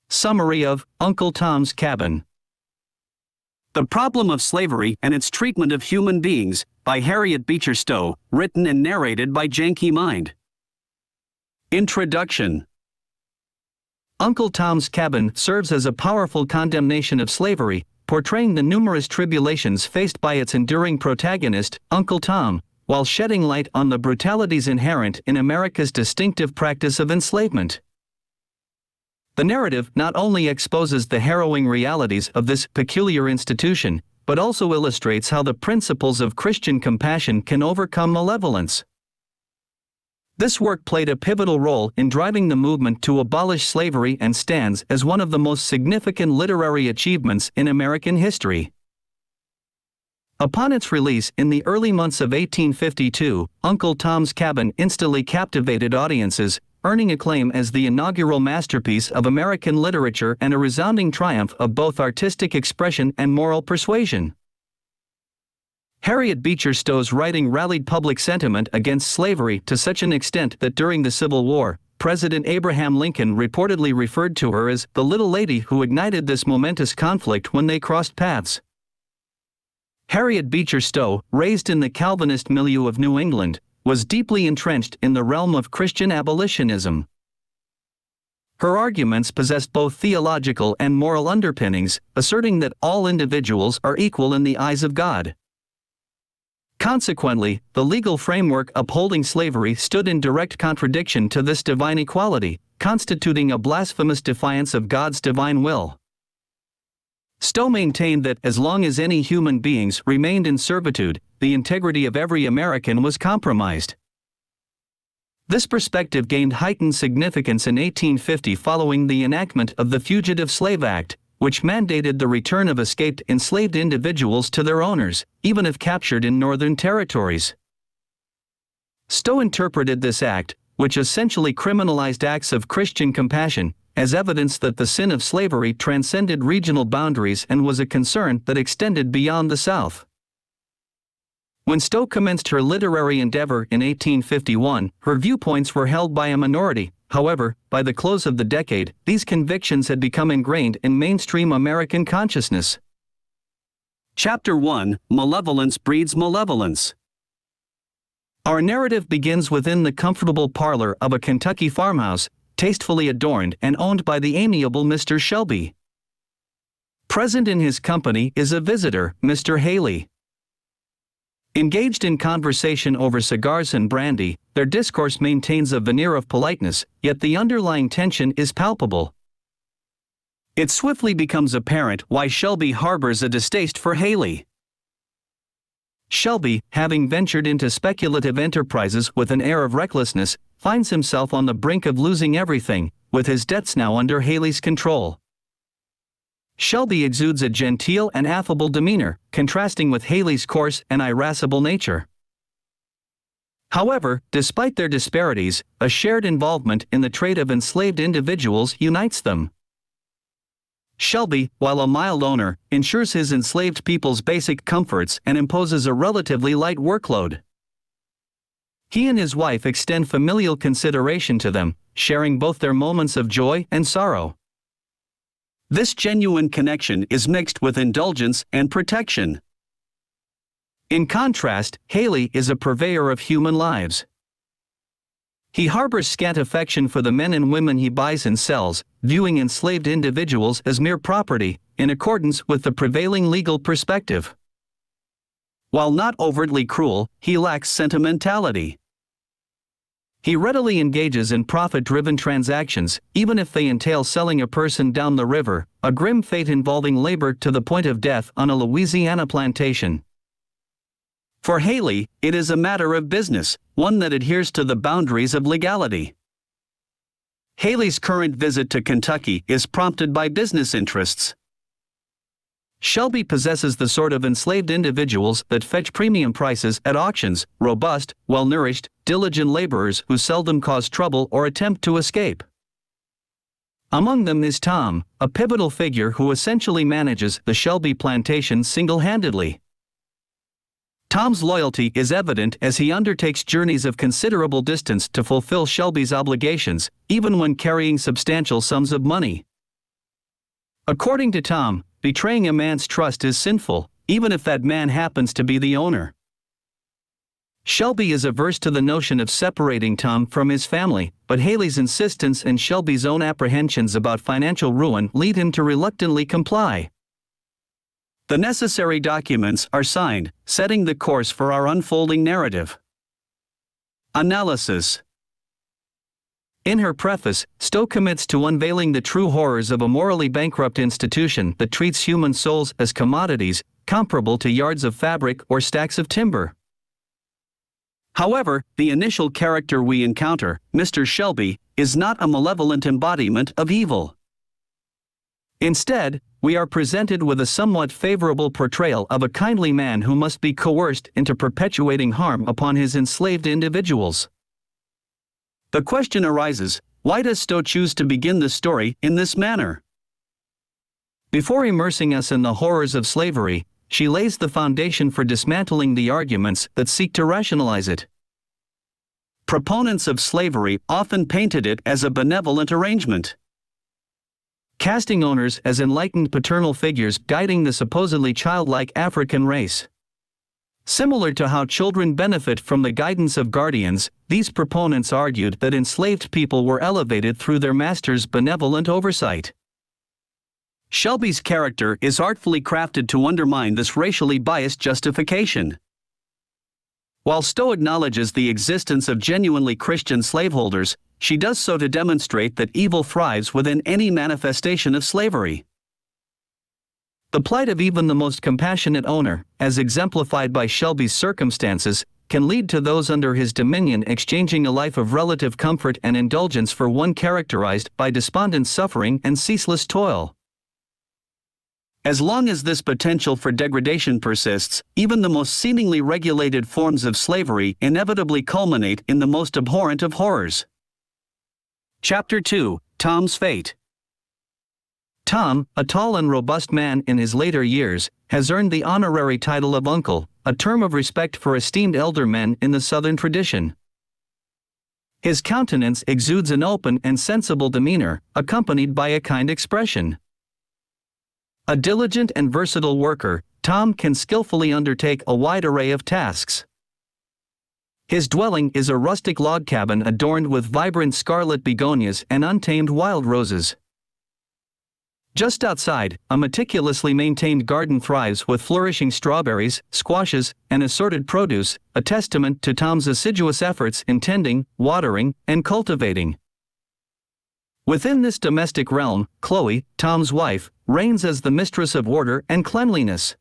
Summary of Uncle Tom's Cabin. The Problem of Slavery and Its Treatment of Human Beings, by Harriet Beecher Stowe, written and narrated by Janky Mind. Introduction. Uncle Tom's Cabin serves as a powerful condemnation of slavery, portraying the numerous tribulations faced by its enduring protagonist, Uncle Tom, while shedding light on the brutalities inherent in America's distinctive practice of enslavement. The narrative not only exposes the harrowing realities of this peculiar institution, but also illustrates how the principles of Christian compassion can overcome malevolence. This work played a pivotal role in driving the movement to abolish slavery and stands as one of the most significant literary achievements in American history. Upon its release in the early months of 1852, Uncle Tom's Cabin instantly captivated audiences, earning acclaim as the inaugural masterpiece of American literature and a resounding triumph of both artistic expression and moral persuasion. Harriet Beecher Stowe's writing rallied public sentiment against slavery to such an extent that during the Civil War, President Abraham Lincoln reportedly referred to her as the little lady who ignited this momentous conflict when they crossed paths. Harriet Beecher Stowe, raised in the Calvinist milieu of New England, was deeply entrenched in the realm of Christian abolitionism. Her arguments possessed both theological and moral underpinnings, asserting that all individuals are equal in the eyes of God. Consequently, the legal framework upholding slavery stood in direct contradiction to this divine equality, constituting a blasphemous defiance of God's divine will. Stowe maintained that as long as any human beings remained in servitude, the integrity of every American was compromised. This perspective gained heightened significance in 1850 following the enactment of the Fugitive Slave Act, which mandated the return of escaped enslaved individuals to their owners, even if captured in northern territories. Stowe interpreted this act, which essentially criminalized acts of Christian compassion, as evidence that the sin of slavery transcended regional boundaries and was a concern that extended beyond the South. When Stowe commenced her literary endeavor in 1851, her viewpoints were held by a minority. However, by the close of the decade, these convictions had become ingrained in mainstream American consciousness. Chapter 1: Malevolence Breeds Malevolence. Our narrative begins within the comfortable parlor of a Kentucky farmhouse, tastefully adorned and owned by the amiable Mr. Shelby. Present in his company is a visitor, Mr. Haley. Engaged in conversation over cigars and brandy, their discourse maintains a veneer of politeness, yet the underlying tension is palpable. It swiftly becomes apparent why Shelby harbors a distaste for Haley. Shelby, having ventured into speculative enterprises with an air of recklessness, finds himself on the brink of losing everything, with his debts now under Haley's control. Shelby exudes a genteel and affable demeanor, contrasting with Haley's coarse and irascible nature. However, despite their disparities, a shared involvement in the trade of enslaved individuals unites them. Shelby, while a mild owner, ensures his enslaved people's basic comforts and imposes a relatively light workload. He and his wife extend familial consideration to them, sharing both their moments of joy and sorrow. This genuine connection is mixed with indulgence and protection. In contrast, Haley is a purveyor of human lives. He harbors scant affection for the men and women he buys and sells, viewing enslaved individuals as mere property, in accordance with the prevailing legal perspective. While not overtly cruel, he lacks sentimentality. He readily engages in profit-driven transactions, even if they entail selling a person down the river, a grim fate involving labor to the point of death on a Louisiana plantation. For Haley, it is a matter of business, one that adheres to the boundaries of legality. Haley's current visit to Kentucky is prompted by business interests. Shelby possesses the sort of enslaved individuals that fetch premium prices at auctions, robust, well-nourished, diligent laborers who seldom cause trouble or attempt to escape. Among them is Tom, a pivotal figure who essentially manages the Shelby plantation single-handedly. Tom's loyalty is evident as he undertakes journeys of considerable distance to fulfill Shelby's obligations, even when carrying substantial sums of money. According to Tom, betraying a man's trust is sinful, even if that man happens to be the owner. Shelby is averse to the notion of separating Tom from his family, but Haley's insistence and Shelby's own apprehensions about financial ruin lead him to reluctantly comply. The necessary documents are signed, setting the course for our unfolding narrative. Analysis. In her preface, Stowe commits to unveiling the true horrors of a morally bankrupt institution that treats human souls as commodities, comparable to yards of fabric or stacks of timber. However, the initial character we encounter, Mr. Shelby, is not a malevolent embodiment of evil. Instead, we are presented with a somewhat favorable portrayal of a kindly man who must be coerced into perpetuating harm upon his enslaved individuals. The question arises, why does Stowe choose to begin the story in this manner? Before immersing us in the horrors of slavery, she lays the foundation for dismantling the arguments that seek to rationalize it. Proponents of slavery often painted it as a benevolent arrangement, casting owners as enlightened paternal figures guiding the supposedly childlike African race. Similar to how children benefit from the guidance of guardians, these proponents argued that enslaved people were elevated through their masters' benevolent oversight. Shelby's character is artfully crafted to undermine this racially biased justification. While Stowe acknowledges the existence of genuinely Christian slaveholders, she does so to demonstrate that evil thrives within any manifestation of slavery. The plight of even the most compassionate owner, as exemplified by Shelby's circumstances, can lead to those under his dominion exchanging a life of relative comfort and indulgence for one characterized by despondent suffering and ceaseless toil. As long as this potential for degradation persists, even the most seemingly regulated forms of slavery inevitably culminate in the most abhorrent of horrors. Chapter 2: Tom's Fate. Tom, a tall and robust man in his later years, has earned the honorary title of uncle, a term of respect for esteemed elder men in the Southern tradition. His countenance exudes an open and sensible demeanor, accompanied by a kind expression. A diligent and versatile worker, Tom can skillfully undertake a wide array of tasks. His dwelling is a rustic log cabin adorned with vibrant scarlet begonias and untamed wild roses. Just outside, a meticulously maintained garden thrives with flourishing strawberries, squashes, and assorted produce, a testament to Tom's assiduous efforts in tending, watering, and cultivating. Within this domestic realm, Chloe, Tom's wife, reigns as the mistress of order and cleanliness.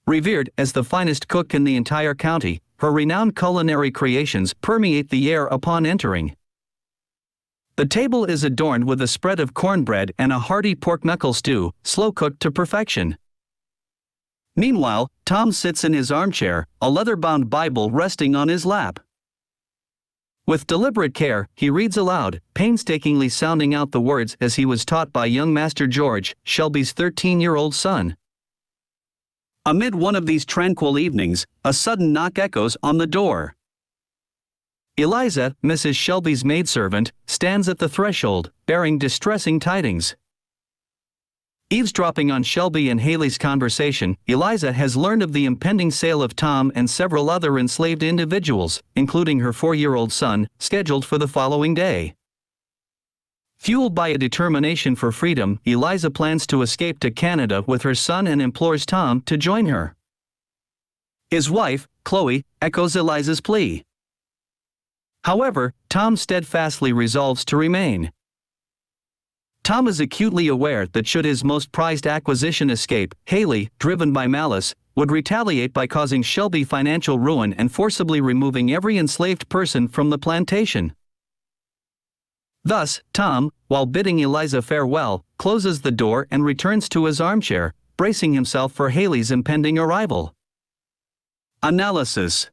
Revered as the finest cook in the entire county, her renowned culinary creations permeate the air upon entering. The table is adorned with a spread of cornbread and a hearty pork knuckle stew, slow-cooked to perfection. Meanwhile, Tom sits in his armchair, a leather-bound Bible resting on his lap. With deliberate care, he reads aloud, painstakingly sounding out the words as he was taught by young Master George, Shelby's 13-year-old son. Amid one of these tranquil evenings, a sudden knock echoes on the door. Eliza, Mrs. Shelby's maidservant, stands at the threshold, bearing distressing tidings. Eavesdropping on Shelby and Haley's conversation, Eliza has learned of the impending sale of Tom and several other enslaved individuals, including her 4-year-old son, scheduled for the following day. Fueled by a determination for freedom, Eliza plans to escape to Canada with her son and implores Tom to join her. His wife, Chloe, echoes Eliza's plea. However, Tom steadfastly resolves to remain. Tom is acutely aware that should his most prized acquisition escape, Haley, driven by malice, would retaliate by causing Shelby financial ruin and forcibly removing every enslaved person from the plantation. Thus, Tom, while bidding Eliza farewell, closes the door and returns to his armchair, bracing himself for Haley's impending arrival. Analysis.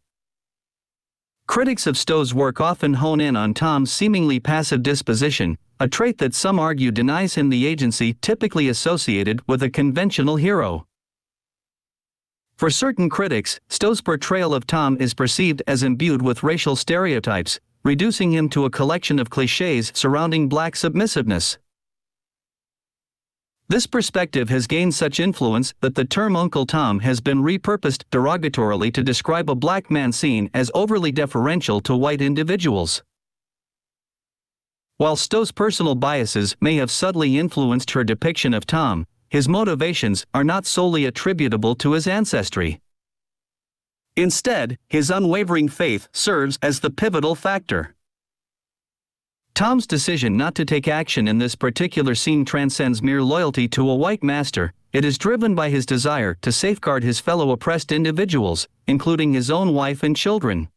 Critics of Stowe's work often hone in on Tom's seemingly passive disposition, a trait that some argue denies him the agency typically associated with a conventional hero. For certain critics, Stowe's portrayal of Tom is perceived as imbued with racial stereotypes, reducing him to a collection of clichés surrounding black submissiveness. This perspective has gained such influence that the term Uncle Tom has been repurposed derogatorily to describe a black man seen as overly deferential to white individuals. While Stowe's personal biases may have subtly influenced her depiction of Tom, his motivations are not solely attributable to his ancestry. Instead, his unwavering faith serves as the pivotal factor. Tom's decision not to take action in this particular scene transcends mere loyalty to a white master. It is driven by his desire to safeguard his fellow oppressed individuals, including his own wife and children.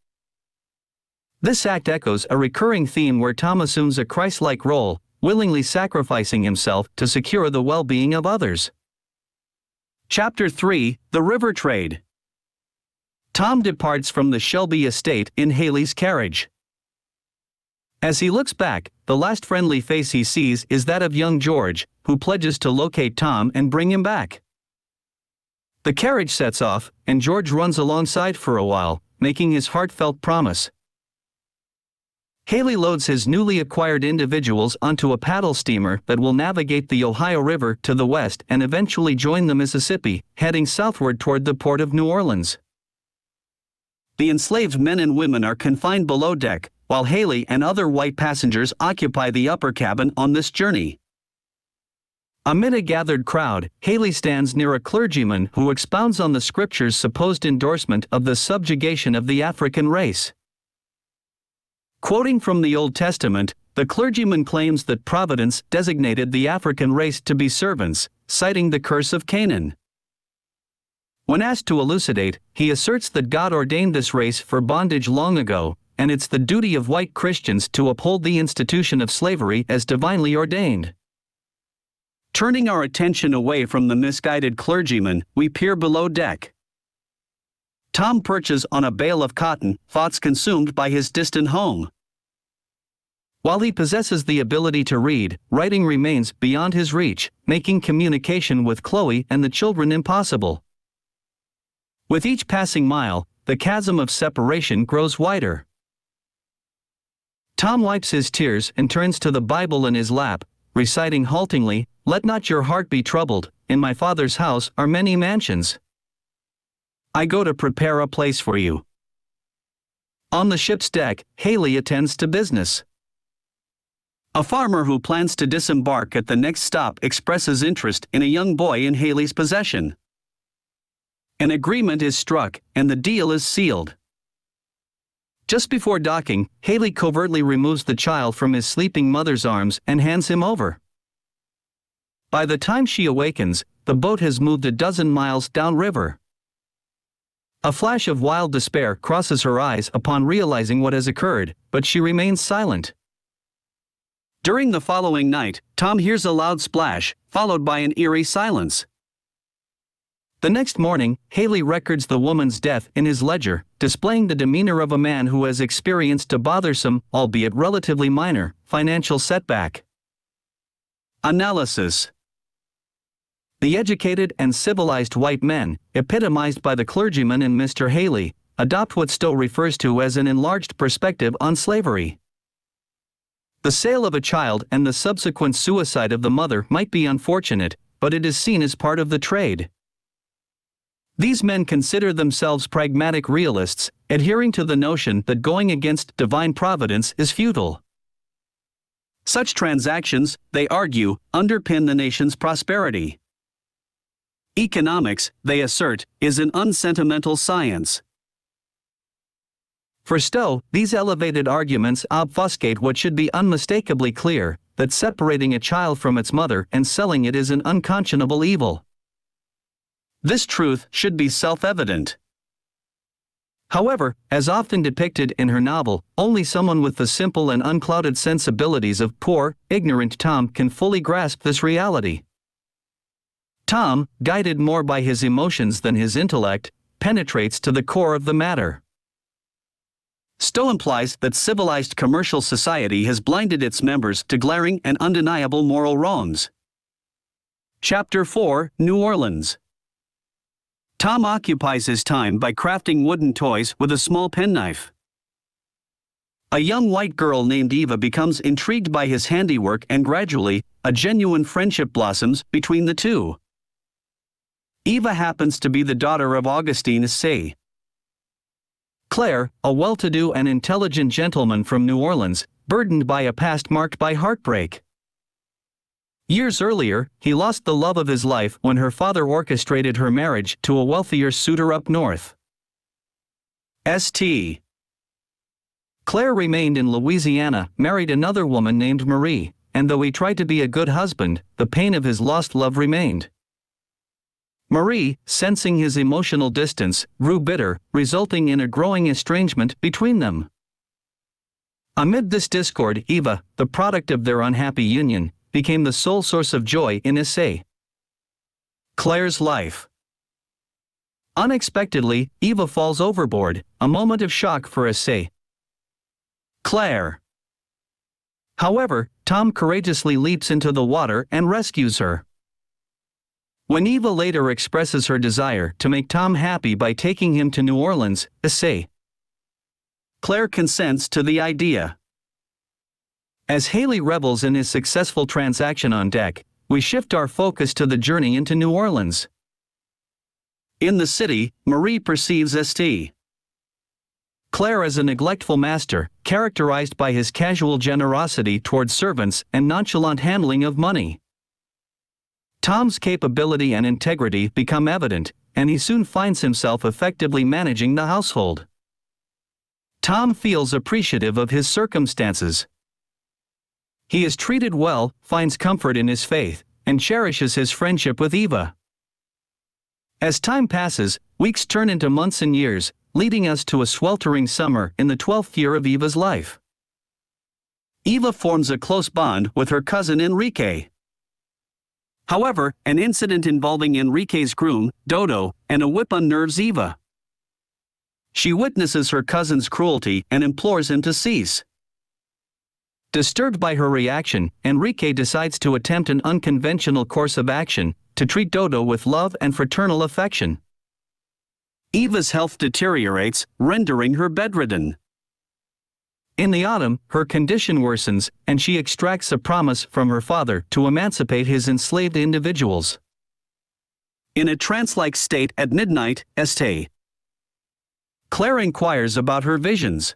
This act echoes a recurring theme where Tom assumes a Christ-like role, willingly sacrificing himself to secure the well-being of others. Chapter 3: The River Trade. Tom departs from the Shelby estate in Haley's carriage. As he looks back, the last friendly face he sees is that of young George, who pledges to locate Tom and bring him back. The carriage sets off, and George runs alongside for a while, making his heartfelt promise. Haley loads his newly acquired individuals onto a paddle steamer that will navigate the Ohio River to the west and eventually join the Mississippi, heading southward toward the port of New Orleans. The enslaved men and women are confined below deck, while Haley and other white passengers occupy the upper cabin on this journey. Amid a gathered crowd, Haley stands near a clergyman who expounds on the scripture's supposed endorsement of the subjugation of the African race. Quoting from the Old Testament, the clergyman claims that Providence designated the African race to be servants, citing the curse of Canaan. When asked to elucidate, he asserts that God ordained this race for bondage long ago, and it's the duty of white Christians to uphold the institution of slavery as divinely ordained. Turning our attention away from the misguided clergyman, we peer below deck. Tom perches on a bale of cotton, thoughts consumed by his distant home. While he possesses the ability to read, writing remains beyond his reach, making communication with Chloe and the children impossible. With each passing mile, the chasm of separation grows wider. Tom wipes his tears and turns to the Bible in his lap, reciting haltingly, "Let not your heart be troubled, in my Father's house are many mansions. I go to prepare a place for you." On the ship's deck, Haley attends to business. A farmer who plans to disembark at the next stop expresses interest in a young boy in Haley's possession. An agreement is struck, and the deal is sealed. Just before docking, Haley covertly removes the child from his sleeping mother's arms and hands him over. By the time she awakens, the boat has moved a dozen miles downriver. A flash of wild despair crosses her eyes upon realizing what has occurred, but she remains silent. During the following night, Tom hears a loud splash, followed by an eerie silence. The next morning, Haley records the woman's death in his ledger, displaying the demeanor of a man who has experienced a bothersome, albeit relatively minor, financial setback. Analysis. The educated and civilized white men, epitomized by the clergyman and Mr. Haley, adopt what Stowe refers to as an enlarged perspective on slavery. The sale of a child and the subsequent suicide of the mother might be unfortunate, but it is seen as part of the trade. These men consider themselves pragmatic realists, adhering to the notion that going against divine providence is futile. Such transactions, they argue, underpin the nation's prosperity. Economics, they assert, is an unsentimental science. For Stowe, these elevated arguments obfuscate what should be unmistakably clear, that separating a child from its mother and selling it is an unconscionable evil. This truth should be self-evident. However, as often depicted in her novel, only someone with the simple and unclouded sensibilities of poor, ignorant Tom can fully grasp this reality. Tom, guided more by his emotions than his intellect, penetrates to the core of the matter. Stowe implies that civilized commercial society has blinded its members to glaring and undeniable moral wrongs. Chapter 4: New Orleans. Tom occupies his time by crafting wooden toys with a small penknife. A young white girl named Eva becomes intrigued by his handiwork, and gradually, a genuine friendship blossoms between the two. Eva happens to be the daughter of Augustine Say. Claire, a well-to-do and intelligent gentleman from New Orleans, burdened by a past marked by heartbreak. Years earlier, he lost the love of his life when her father orchestrated her marriage to a wealthier suitor up north. St. Claire remained in Louisiana, married another woman named Marie, and though he tried to be a good husband, the pain of his lost love remained. Marie, sensing his emotional distance, grew bitter, resulting in a growing estrangement between them. Amid this discord, Eva, the product of their unhappy union, became the sole source of joy in St. Claire's life. Unexpectedly, Eva falls overboard, a moment of shock for St. Claire. However, Tom courageously leaps into the water and rescues her. When Eva later expresses her desire to make Tom happy by taking him to New Orleans, St. Claire consents to the idea. As Haley revels in his successful transaction on deck, we shift our focus to the journey into New Orleans. In the city, Marie perceives St. Claire as a neglectful master, characterized by his casual generosity towards servants and nonchalant handling of money. Tom's capability and integrity become evident, and he soon finds himself effectively managing the household. Tom feels appreciative of his circumstances. He is treated well, finds comfort in his faith, and cherishes his friendship with Eva. As time passes, weeks turn into months and years, leading us to a sweltering summer in the 12th year of Eva's life. Eva forms a close bond with her cousin Enrique. However, an incident involving Enrique's groom, Dodo, and a whip unnerves Eva. She witnesses her cousin's cruelty and implores him to cease. Disturbed by her reaction, Enrique decides to attempt an unconventional course of action, to treat Dodo with love and fraternal affection. Eva's health deteriorates, rendering her bedridden. In the autumn, her condition worsens, and she extracts a promise from her father to emancipate his enslaved individuals. In a trance-like state at midnight, St. Claire inquires about her visions.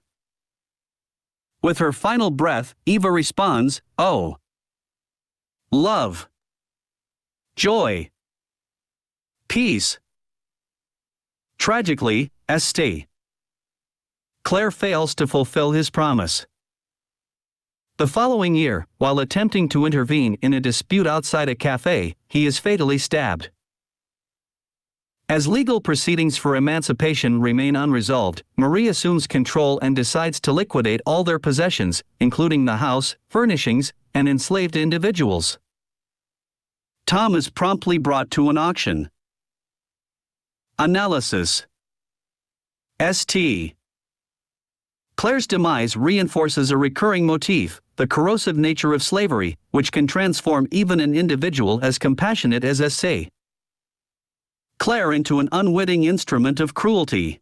With her final breath, Eva responds, "Oh, love, joy, peace." Tragically, St. Claire fails to fulfill his promise. The following year, while attempting to intervene in a dispute outside a cafe, he is fatally stabbed. As legal proceedings for emancipation remain unresolved, Marie assumes control and decides to liquidate all their possessions, including the house, furnishings, and enslaved individuals. Tom is promptly brought to an auction. Analysis. St. Claire's demise reinforces a recurring motif, the corrosive nature of slavery, which can transform even an individual as compassionate as St. Claire into an unwitting instrument of cruelty.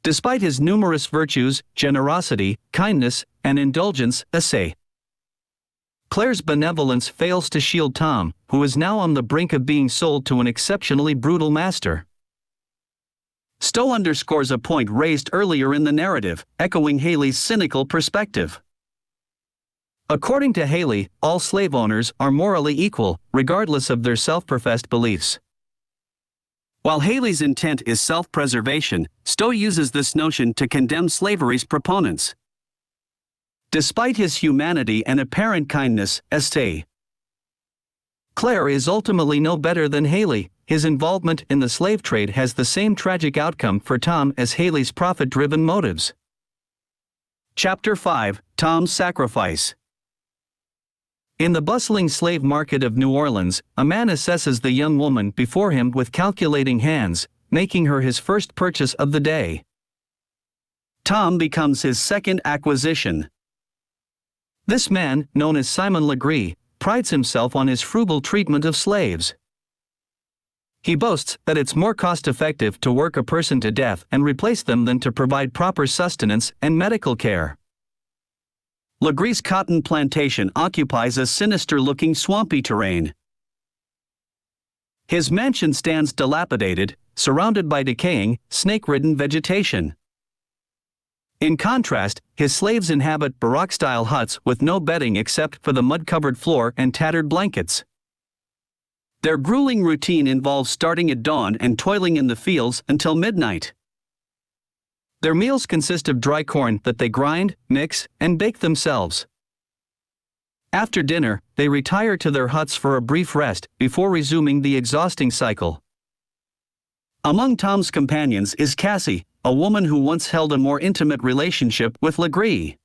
Despite his numerous virtues, generosity, kindness, and indulgence, St. Claire's benevolence fails to shield Tom, who is now on the brink of being sold to an exceptionally brutal master. Stowe underscores a point raised earlier in the narrative, echoing Haley's cynical perspective. According to Haley, all slave owners are morally equal, regardless of their self-professed beliefs. While Haley's intent is self-preservation, Stowe uses this notion to condemn slavery's proponents. Despite his humanity and apparent kindness, St. Claire is ultimately no better than Haley. His involvement in the slave trade has the same tragic outcome for Tom as Haley's profit-driven motives. Chapter 5: Tom's Sacrifice. In the bustling slave market of New Orleans, a man assesses the young woman before him with calculating hands, making her his first purchase of the day. Tom becomes his second acquisition. This man, known as Simon Legree, prides himself on his frugal treatment of slaves. He boasts that it's more cost-effective to work a person to death and replace them than to provide proper sustenance and medical care. Legree's cotton plantation occupies a sinister-looking swampy terrain. His mansion stands dilapidated, surrounded by decaying, snake-ridden vegetation. In contrast, his slaves inhabit Baroque-style huts with no bedding except for the mud-covered floor and tattered blankets. Their grueling routine involves starting at dawn and toiling in the fields until midnight. Their meals consist of dry corn that they grind, mix, and bake themselves. After dinner, they retire to their huts for a brief rest before resuming the exhausting cycle. Among Tom's companions is Cassie, a woman who once held a more intimate relationship with Legree.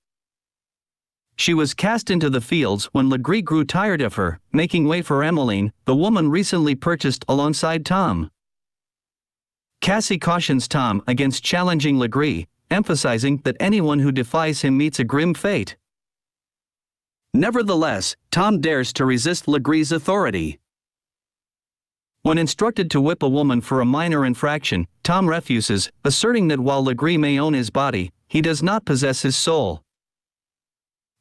She was cast into the fields when Legree grew tired of her, making way for Emmeline, the woman recently purchased alongside Tom. Cassie cautions Tom against challenging Legree, emphasizing that anyone who defies him meets a grim fate. Nevertheless, Tom dares to resist Legree's authority. When instructed to whip a woman for a minor infraction, Tom refuses, asserting that while Legree may own his body, he does not possess his soul.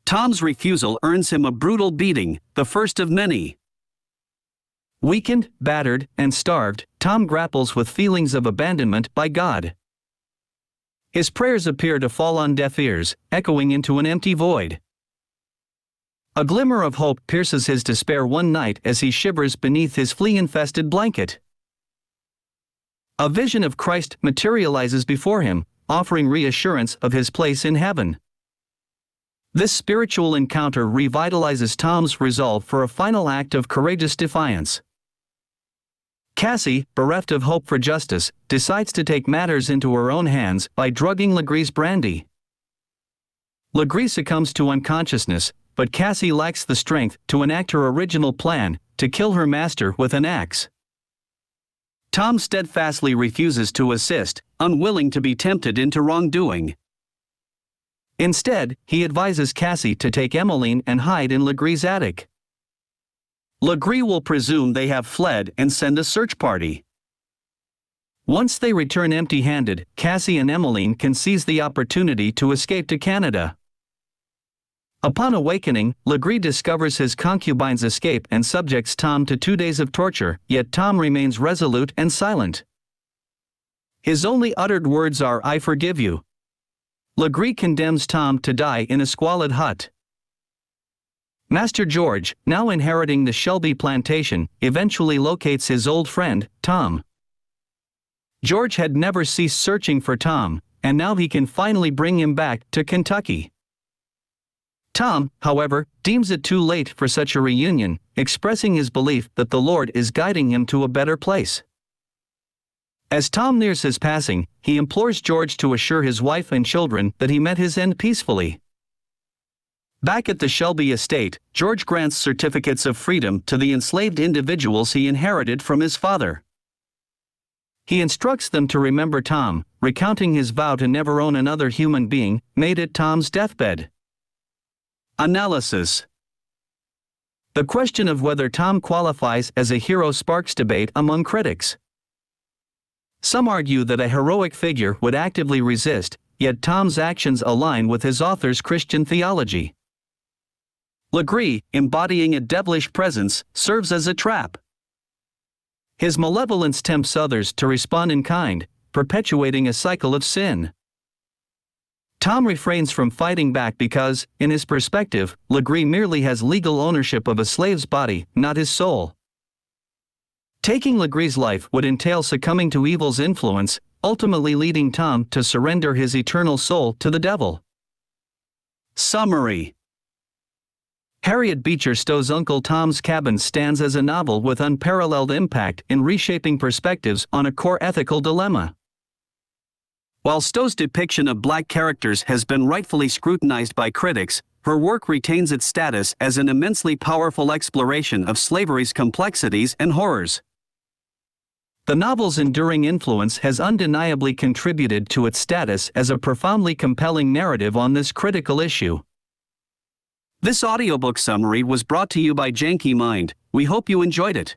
Tom's refusal earns him a brutal beating, the first of many. Weakened, battered, and starved, Tom grapples with feelings of abandonment by God. His prayers appear to fall on deaf ears, echoing into an empty void. A glimmer of hope pierces his despair one night as he shivers beneath his flea-infested blanket. A vision of Christ materializes before him, offering reassurance of his place in heaven. This spiritual encounter revitalizes Tom's resolve for a final act of courageous defiance. Cassie, bereft of hope for justice, decides to take matters into her own hands by drugging Legree's brandy. Legree succumbs to unconsciousness, but Cassie lacks the strength to enact her original plan, to kill her master with an axe. Tom steadfastly refuses to assist, unwilling to be tempted into wrongdoing. Instead, he advises Cassie to take Emmeline and hide in Legree's attic. Legree will presume they have fled and send a search party. Once they return empty-handed, Cassie and Emmeline can seize the opportunity to escape to Canada. Upon awakening, Legree discovers his concubine's escape and subjects Tom to 2 days of torture, yet Tom remains resolute and silent. His only uttered words are, "I forgive you." Legree condemns Tom to die in a squalid hut. Master George, now inheriting the Shelby plantation, eventually locates his old friend, Tom. George had never ceased searching for Tom, and now he can finally bring him back to Kentucky. Tom, however, deems it too late for such a reunion, expressing his belief that the Lord is guiding him to a better place. As Tom nears his passing, he implores George to assure his wife and children that he met his end peacefully. Back at the Shelby estate, George grants certificates of freedom to the enslaved individuals he inherited from his father. He instructs them to remember Tom, recounting his vow to never own another human being, made at Tom's deathbed. Analysis. The question of whether Tom qualifies as a hero sparks debate among critics. Some argue that a heroic figure would actively resist, yet Tom's actions align with his author's Christian theology. Legree, embodying a devilish presence, serves as a trap. His malevolence tempts others to respond in kind, perpetuating a cycle of sin. Tom refrains from fighting back because, in his perspective, Legree merely has legal ownership of a slave's body, not his soul. Taking Legree's life would entail succumbing to evil's influence, ultimately leading Tom to surrender his eternal soul to the devil. Summary. Harriet Beecher Stowe's Uncle Tom's Cabin stands as a novel with unparalleled impact in reshaping perspectives on a core ethical dilemma. While Stowe's depiction of black characters has been rightfully scrutinized by critics, her work retains its status as an immensely powerful exploration of slavery's complexities and horrors. The novel's enduring influence has undeniably contributed to its status as a profoundly compelling narrative on this critical issue. This audiobook summary was brought to you by Janky Mind. We hope you enjoyed it.